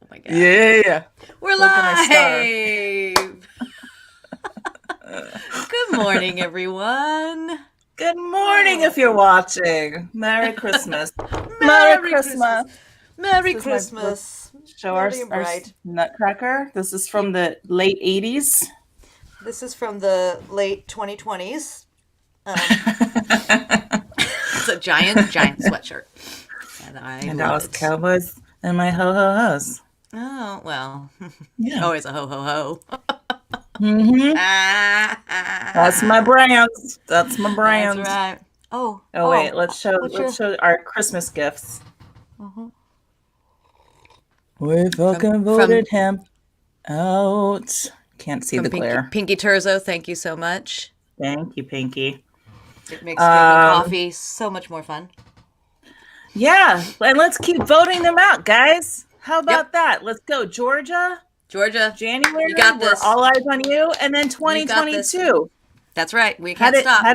my God. Yeah. We're live. Good morning, everyone. Good morning if you're watching. Merry Christmas. Merry Christmas. Merry This is Christmas. Show Merry our and bright. nutcracker. This is from the late 80s. This is from the late 2020s. It's a giant sweatshirt. And I was cowboys and my ho-ho-hos. Oh, well. Yeah. Always a ho-ho-ho. Mm-hmm. That's my brand. That's my brand. That's right. Oh, wait, let's show our Christmas gifts. We fucking voted him out. Can't see the glare. Pinky Turzo, thank you so much. Thank you, Pinky. It makes drinking coffee so much more fun. Yeah, and let's keep voting them out, guys. How about that? Let's go, Georgia, January. You got this. We're all eyes on you, and then 2022. That's right. We can't stop.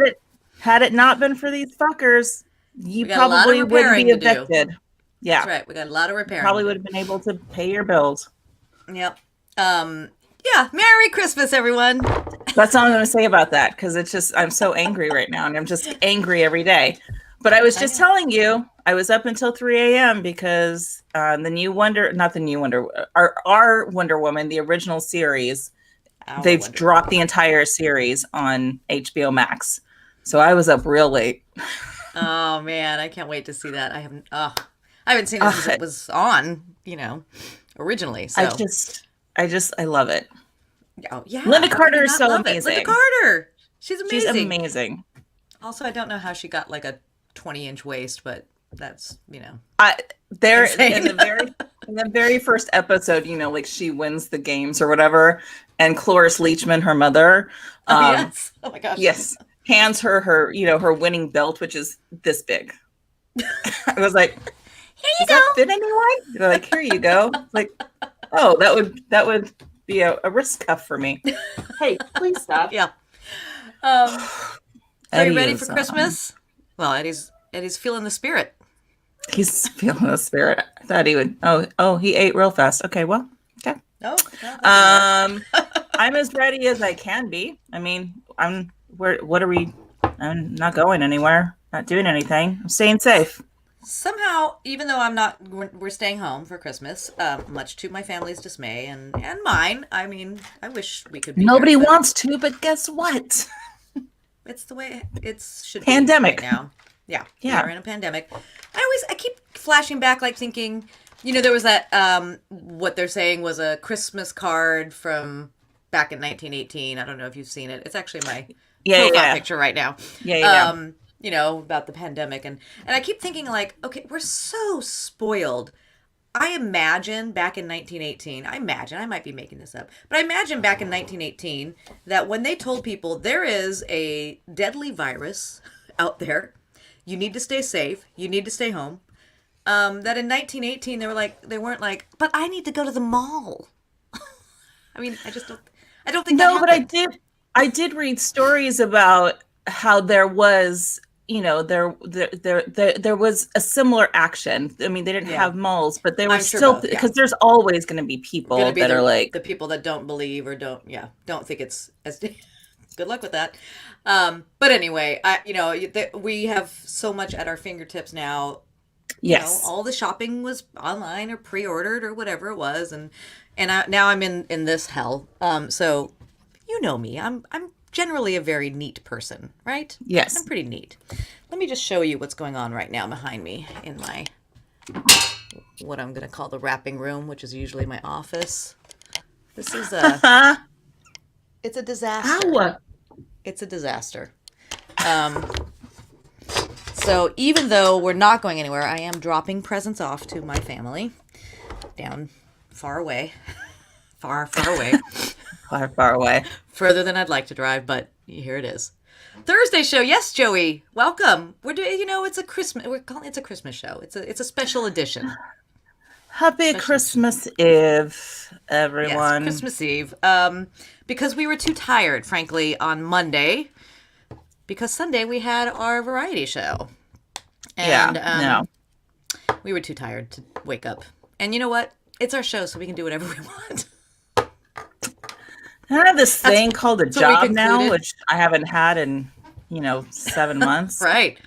Had it not been for these fuckers, you probably wouldn't be evicted. Yeah, that's right. We got a lot of repairing. Probably would have been able to pay your bills. Yep. Yeah. Merry Christmas, everyone. That's all I'm going to say about that, because it's just I'm so angry right now, and I'm just angry every day. But I was just telling you, I was up until 3 a.m. because our Wonder Woman, the original series, they've dropped the entire series on HBO Max. So I was up real late. Oh man, I can't wait to see that. I haven't seen it since it was on, originally. So I love it. Oh yeah, Linda Carter is so amazing. Linda Carter, she's amazing. She's amazing. Also, I don't know how she got like a 20-inch waist, but that's in the very first episode, like she wins the games or whatever, and Cloris Leachman, her mother, yes, oh my gosh, yes, hands her her winning belt, which is this big. I was like, here you go. That fit anyone? They're like, here you go. Like, oh, that would be a wrist cuff for me. Hey, please stop. Yeah. Are you ready for Christmas? Well, Eddie's feeling the spirit. He's feeling the spirit. I thought he would. Oh, he ate real fast. Okay, well, okay. Oh. I'm as ready as I can be. I mean, what are we? I'm not going anywhere. Not doing anything. I'm staying safe. Somehow, even though we're staying home for Christmas, much to my family's dismay and mine. I mean, I wish we could be. Nobody wants to, but guess what? It's the way it should be pandemic right now. Yeah. We're in a pandemic. I keep flashing back, like thinking, there was that, what they're saying was a Christmas card from back in 1918. I don't know if you've seen it. It's actually my profile picture right now. Yeah. About the pandemic. And I keep thinking like, okay, we're so spoiled. I imagine back in 1918, I might be making this up, but I imagine back in 1918 that when they told people there is a deadly virus out there, you need to stay safe, you need to stay home, that in 1918 they weren't like, but I need to go to the mall. I mean, I don't think that happened. But I did read stories about how there was there was a similar action. I mean, they didn't have malls, but they were still, because there's always going to be people that are like the people that don't believe or don't think it's as good luck with that. But anyway, we have so much at our fingertips now. Yes, all the shopping was online or pre-ordered or whatever it was, and now I'm in this hell. So me, I'm generally a very neat person, right? Yes. I'm pretty neat. Let me just show you what's going on right now behind me in my, what I'm going to call the wrapping room, which is usually my office. This is it's a disaster. Ow. It's a disaster. So even though we're not going anywhere, I am dropping presents off to my family down far away. Far away. Far away. Further than I'd like to drive, but here it is. Thursday show. Yes, Joey. Welcome. We're doing, it's a Christmas. We're calling it's a Christmas show. It's a special edition. Happy Christmas Eve, everyone. Yes, Christmas Eve. Because we were too tired, frankly, on Monday. Because Sunday we had our variety show. And we were too tired to wake up. And you know what? It's our show, so we can do whatever we want. I have this thing called a that's what we job now, concluded. which I haven't had in 7 months. Right.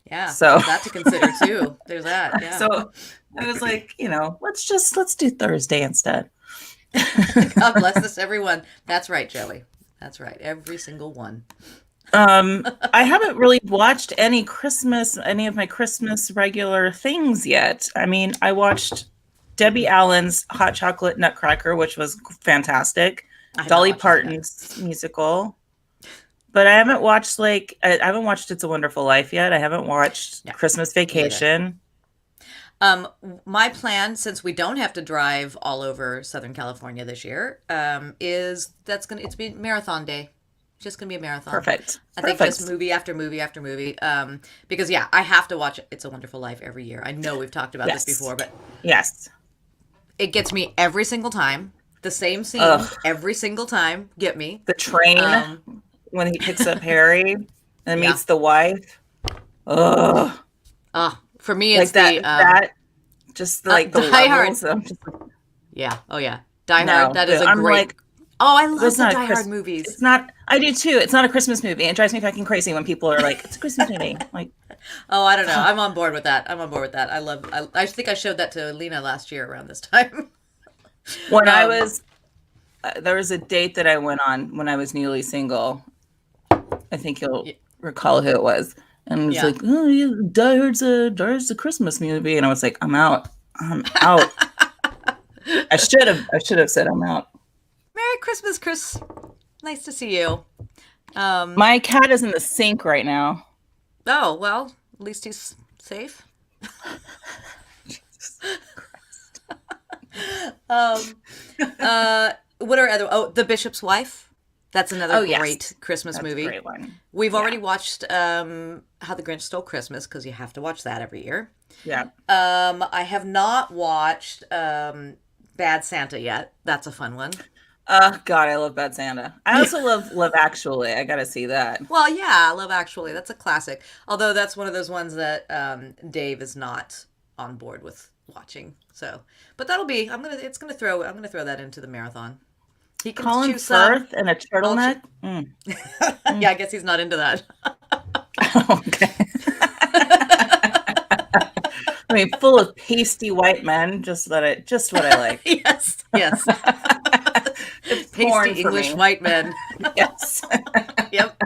Yeah. So There's that to consider too. There's that. Yeah. so I was like, let's do Thursday instead. God bless this, everyone. That's right, Joey. That's right. Every single one. I haven't really watched any of my Christmas regular things yet. I mean, I watched Debbie Allen's Hot Chocolate Nutcracker, which was fantastic. Dolly Parton's musical. But I haven't watched It's a Wonderful Life yet. I haven't watched Christmas Vacation. My plan, since we don't have to drive all over Southern California this year, is it's be marathon day. Just gonna be a marathon. Perfect. I think just movie after movie after movie. Because I have to watch It's a Wonderful Life every year. I know we've talked about this before, but yes, it gets me every single time. The same scene every single time. Get me. The train when he picks up Harry and meets the wife. Ugh. For me, it's like that. Just like the Die levels. Hard. Yeah. Oh yeah. Die Hard. That is a great. I love the Die Hard movies. It's not. I do too. It's not a Christmas movie. It drives me fucking crazy when people are like, "It's a Christmas movie." Like, I don't know. I'm on board with that. I think I showed that to Lena last year around this time. When I was, there was a date that I went on when I was newly single. I think you'll recall who it was, and it was like, "Oh, yeah, Die Hard's a Christmas movie," and I was like, "I'm out. I'm out." I should have said I'm out. Merry Christmas, Chris. Nice to see you. My cat is in the sink right now. Oh, well, at least he's safe. Jesus Christ. What are other? The Bishop's Wife. That's another great Christmas movie. A great one. We've already watched How the Grinch Stole Christmas, because you have to watch that every year. Yeah. I have not watched Bad Santa yet. That's a fun one. God, I love Bad Santa. I also love Actually. I gotta see that. Well, yeah, Love Actually. That's a classic. Although that's one of those ones that Dave is not on board with watching. So, but that'll be. I'm gonna throw that into the marathon. He can Colin choose Firth and a turtleneck. Yeah, I guess he's not into that. Okay. I mean, full of pasty white men. Just what I like. Yes. Pasty English white men. Yes. Yep.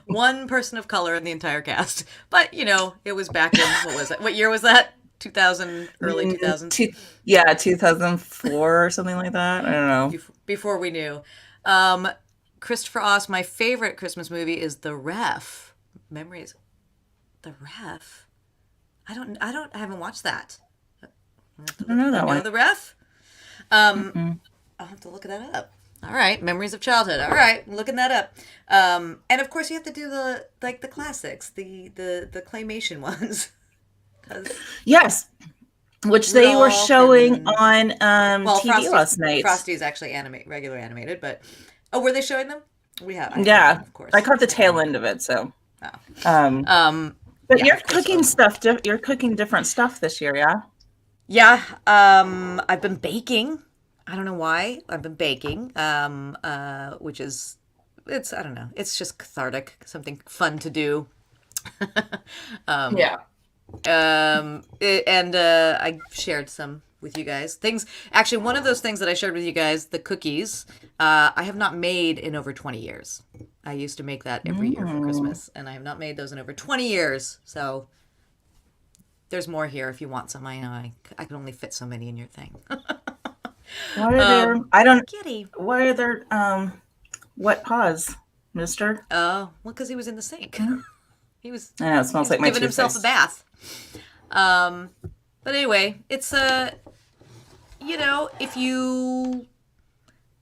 One person of color in the entire cast. But, it was back in, what was it? What year was that? 2000, early 2000s? Yeah, 2004 or something like that. I don't know. Before we knew. Christopher Oss, my favorite Christmas movie is The Ref. Memories. The Ref? I haven't watched that. I don't know that one. The Ref? I'll have to look that up. All right, Memories of Childhood. All right, looking that up. And of course, you have to do the classics, the claymation ones. Yes, which they were showing on TV last night. Frosty is actually regular animated, but were they showing them? We have. Of course. I caught the tail end of it, so. But you're cooking stuff. You're cooking different stuff this year, yeah? Yeah, I've been baking. I don't know why. I've been baking, which is, I don't know. It's just cathartic, something fun to do. Yeah. I shared some with you guys. Actually, one of those things that I shared with you guys, the cookies, I have not made in over 20 years. I used to make that every year for Christmas, and I have not made those in over 20 years. So there's more here if you want some. I know I can only fit so many in your thing. What are there? Kitty. Why are there wet paws, mister? Well, because he was in the sink. He was. I know, it smells like my giving himself a bath. But anyway, it's if you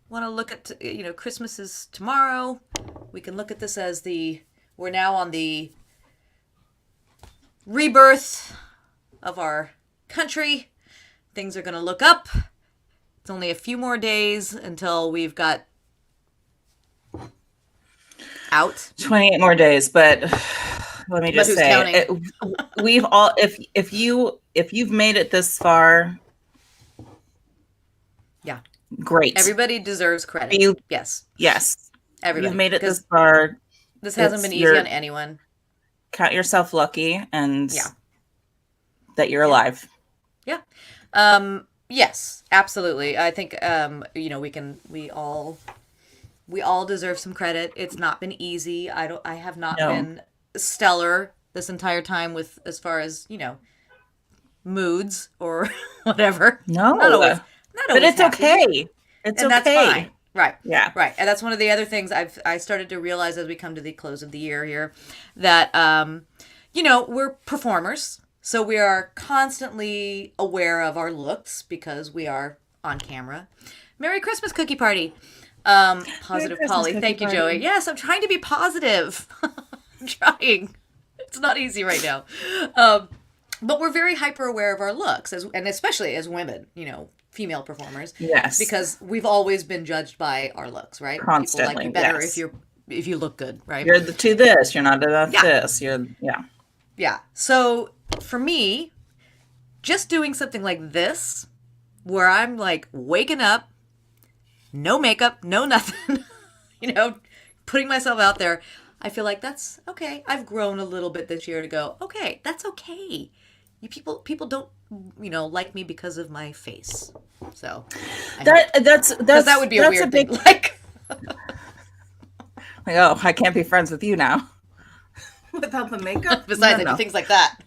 want to look at, Christmas is tomorrow. We can look at this as we're now on the rebirth of our country. Things are going to look up. It's only a few more days until we've got out. 28 more days, but let me But just who's say, counting? we've all, if you've made it this far, Yeah. great. Everybody deserves credit. You, Yes. yes, you've Everybody. made it this Because far. this hasn't It's been easy on your anyone. count yourself lucky and Yeah. that you're Yeah. alive. Yeah. Yes, absolutely. I think we all deserve some credit. It's not been easy. I have not No, been stellar this entire time with as far as, moods or whatever. Not no, always not but always it's happy. okay. It's And that's okay. fine. Right. Yeah. Right. And that's one of the other things I started to realize as we come to the close of the year here that we're performers. So we are constantly aware of our looks because we are on camera. Merry Christmas cookie party. Merry Positive Christmas, Polly. cookie Thank you, Joey. party. Yes, I'm trying to be positive. I'm trying. It's not easy right now. Um, but we're very hyper aware of our looks, and especially as women, female performers, Yes, because we've always been judged by our looks, right? People like you constantly. better Yes, if you look good, right? you're to this. You're not enough Yeah, this. You're yeah. yeah. So for me, just doing something like this, where I'm like waking up, no makeup, no nothing, you know, putting myself out there, I feel like that's okay. I've grown a little bit this year to go, okay, that's okay. You people don't, like me because of my face. So I hope. Because that would be a That's a weird thing. big. Like, Like, oh, I can't be friends with you now without the makeup. besides, No, I do no. things like that.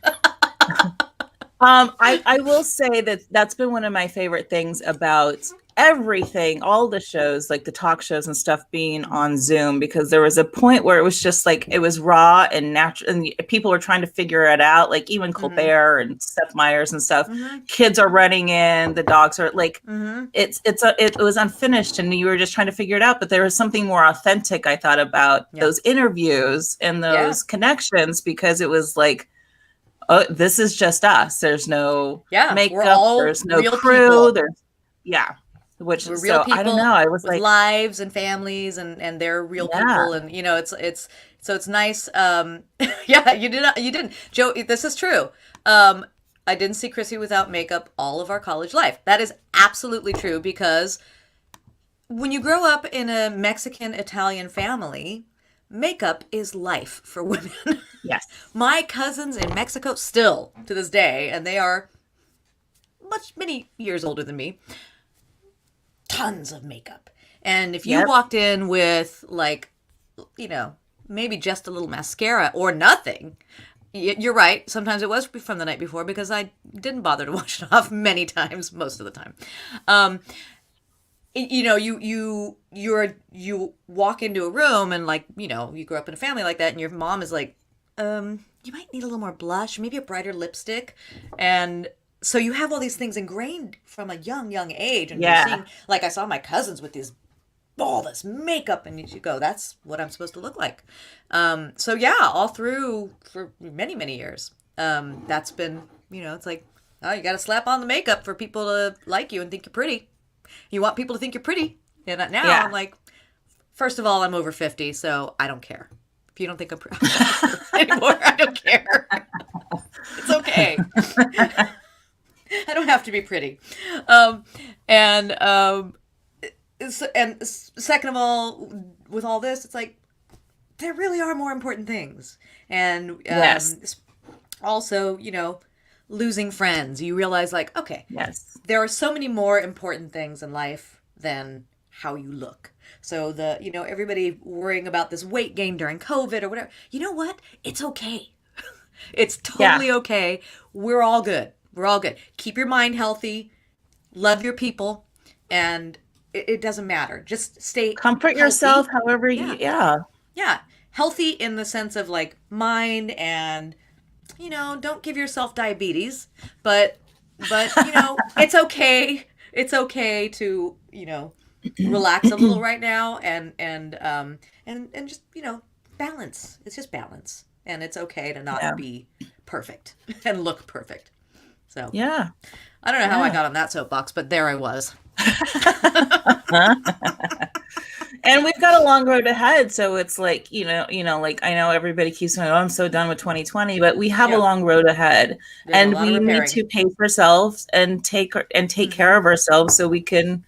I will say that that's been one of my favorite things about everything, all the shows, like the talk shows and stuff being on Zoom, because there was a point where it was just like it was raw and natural, and people were trying to figure it out. Like even Mm-hmm. Colbert and Seth Meyers and stuff, Mm-hmm. kids are running in, the dogs are like, Mm-hmm. it was unfinished, and you were just trying to figure it out. But there was something more authentic, I thought, about Yeah. those interviews and Yeah. those connections, because it was like, oh, this is just us. There's no Yeah. We're makeup. all There's no real crew. people. There's yeah. Which We're real so I don't know. people I was with like, lives and families, and they're real yeah, people, and it's so it's nice. Yeah, you didn't, Joe. This is true. I didn't see Chrissy without makeup all of our college life. That is absolutely true, because when you grow up in a Mexican Italian family, makeup is life for women. yes, My cousins in Mexico still to this day, and they are many years older than me, tons of makeup. And if you yep, walked in with like, maybe just a little mascara or nothing, you're right. Sometimes it was from the night before because I didn't bother to wash it off many times, most of the time. Um, you walk into a room and like, you grew up in a family like that, and your mom is like, you might need a little more blush, maybe a brighter lipstick, and so you have all these things ingrained from a young age, and you're yeah, seeing, like, I saw my cousins with all this makeup, and you go, that's what I'm supposed to look like. So yeah, all through for many years, that's been, it's like, oh, you got to slap on the makeup for people to like you and think you're pretty. You want people to think you're pretty. And now I'm yeah. like, first of all, I'm over 50, so I don't care. If you don't think I'm pretty anymore, I don't care. It's okay. I don't have to be pretty. Um, and second of all, with all this, it's like, there really are more important things. And Yes, also, losing friends. You realize, like, okay, yes, there are so many more important things in life than how you look. So everybody worrying about this weight gain during COVID or whatever. You know what? It's okay. It's yeah. totally okay. We're all good. We're all good. Keep your mind healthy. Love your people. And it doesn't matter. Just stay Comfort yourself, healthy. however. Yeah. Yeah, Yeah. Healthy in the sense of like mind, and, don't give yourself diabetes, but it's okay. It's okay to, relax a little right now, and just, balance. It's just balance. And it's okay to not yeah, be perfect and look perfect. So yeah, I don't know how I yeah. got on that soapbox, but there I was. And we've got a long road ahead. So it's like, like I know everybody keeps saying, oh, I'm so done with 2020, but we have a long road ahead. There's a And lot of we need repairing. to pace ourselves and take care of ourselves so we can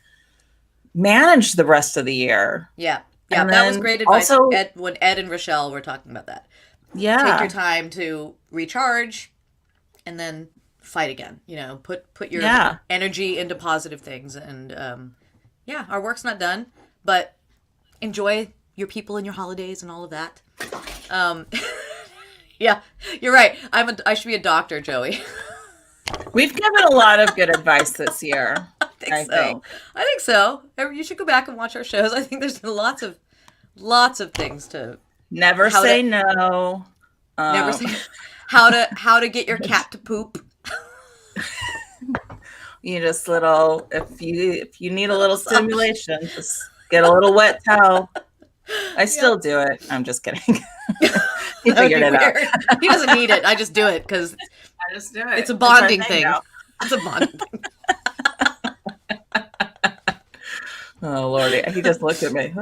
manage the rest of the year. Yeah. And That was then great advice. also, When Ed and Rochelle were talking about that. yeah. Take your time to recharge and then fight again. Put your energy into positive things. And our work's not done, but enjoy your people and your holidays and all of that. Yeah, you're right. I should be a doctor, Joey. We've given a lot of good advice this year. I think so. You should go back and watch our shows. I think there's lots of things to never say no. Never say how to get your cat to poop. You just if you need a little stimulation, just get a little wet towel. I still do it. I'm just kidding. He figured it out. He doesn't need it. I just do it because I just do it. It's a bonding thing. It's a bonding thing. Oh Lordy, he just looked at me.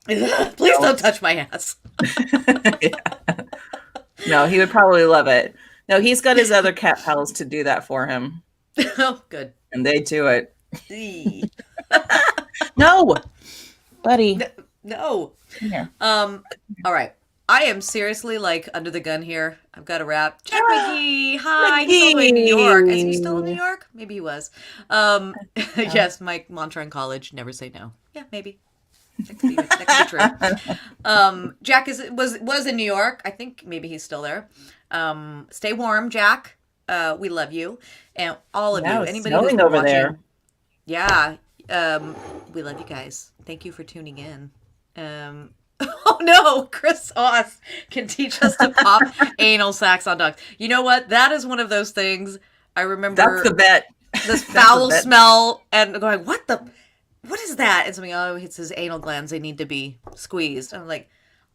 Please don't touch my ass. No, he would probably love it. No, he's got his other cat pals to do that for him. Oh, good. And they do it. No, buddy. No. Come here. All right. I am seriously under the gun here. I've got to wrap. Jack McGee. Hi. He's all the way in New York. Is he still in New York? Maybe he was. Yes, my mantra in college, never say no. Yeah, maybe. That could be true. Jack was in New York. I think maybe he's still there. Stay warm, Jack. We love you. And all of you. Anybody who's been over watching. there. Yeah. We love you guys. Thank you for tuning in. Oh no, Chris Oss can teach us to pop anal sacs on dogs. You know what? That is one of those things I remember. That's the bet. This foul smell and going, what is that? And something, it's his anal glands. They need to be squeezed. I'm like,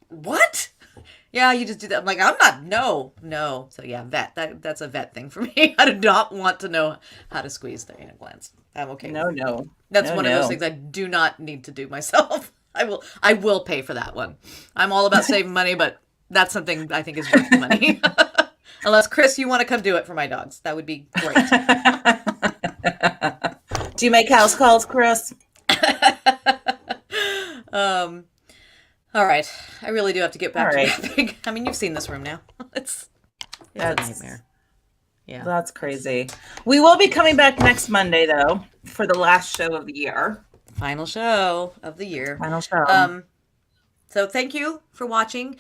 what? Yeah, you just do that. I'm like, I'm not, no. So yeah, vet. That's a vet thing for me. I do not want to know how to squeeze the anal glands. I'm okay. No. That's one of those things I do not need to do myself. I will pay for that one. I'm all about saving money, but that's something I think is worth the money. Unless, Chris, you want to come do it for my dogs. That would be great. Do you make house calls, Chris? All right. I really do have to get back to wrapping. I mean, you've seen this room now. It's a nightmare. Yeah. That's crazy. We will be coming back next Monday, though, for the last show of the year. Final show of the year. Final show. So thank you for watching.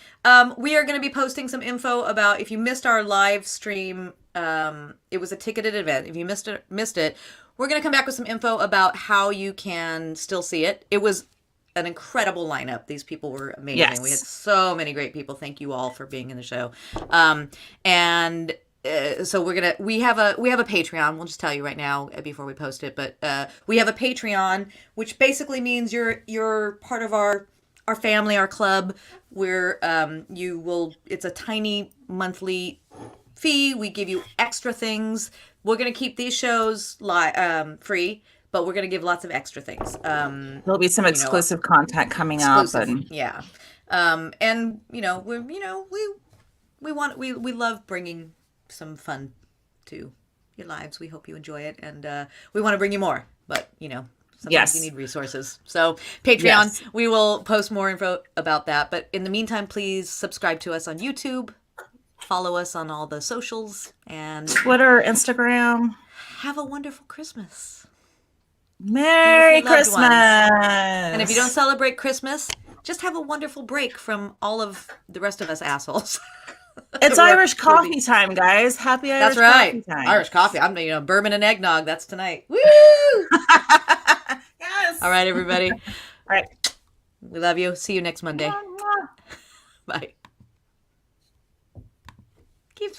We are going to be posting some info about, if you missed our live stream, it was a ticketed event. If you missed it, we're going to come back with some info about how you can still see it. It was an incredible lineup. These people were amazing. Yes. We had so many great people. Thank you all for being in the show. So we have a Patreon. We'll just tell you right now before we post it, but we have a Patreon, which basically means you're part of our family, our club, where it's a tiny monthly fee. We give you extra things. We're going to keep these shows free, but we're going to give lots of extra things. There'll be some exclusive content coming up, and yeah. And we love bringing some fun to your lives. We hope you enjoy it, and we want to bring you more, but sometimes you need resources. So Patreon, we will post more info about that, but in the meantime, please subscribe to us on YouTube, follow us on all the socials, and Twitter, Instagram. Have a wonderful Christmas. Merry Christmas. And if you don't celebrate Christmas, just have a wonderful break from all of the rest of us assholes. It's Irish coffee time, guys. Happy Irish coffee time. Irish coffee. I'm bourbon and eggnog. That's tonight. Woo! Yes. All right, everybody. All right. We love you. See you next Monday. Bye.